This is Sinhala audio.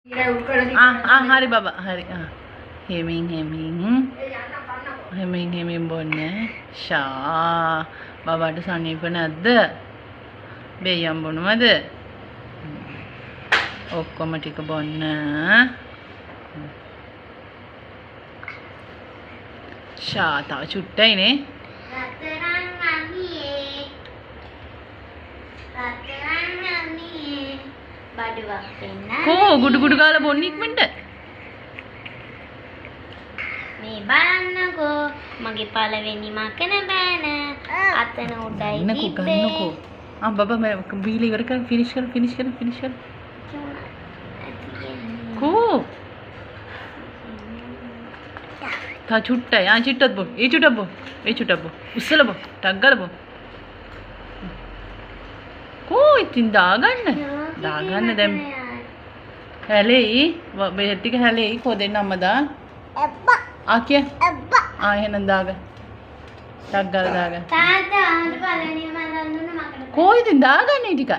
හරි බබා හරි හෙමින් බොන්න ෂා බබාට සනීප නැද්ද බෙයම් බොනවද ඔක්කොම ටික බොන්න ෂා තව චුට්ටයිනේ කෝ ගුඩු ගාලා බොන්න ඉක්මනට මේ බලන්නකෝ මගේ පළවෙනි මකන බෑන අතන උඩයි ගන්නකෝ බබා මම බීලා ඉවර කරන් ෆිනිෂ් කර කෝ තා චුට්ටයි චිට්ටත් බො ඒ චුට්ටත් බො උස්සල බො ටක් ගාලා බො කෝ ඉතින් දාගන්න දැන් හැලෙයි බෙහෙත් ටික හැලෙයි කෝ දෙන්න අම්මා දාන්න කිය එහෙනම් දාගන්න ටක් ගාලා දාගන්න තාත්තා අහන්න බලන්නේ මම දන්නුන මකට කෝ ඉතින් දාගන්න ටික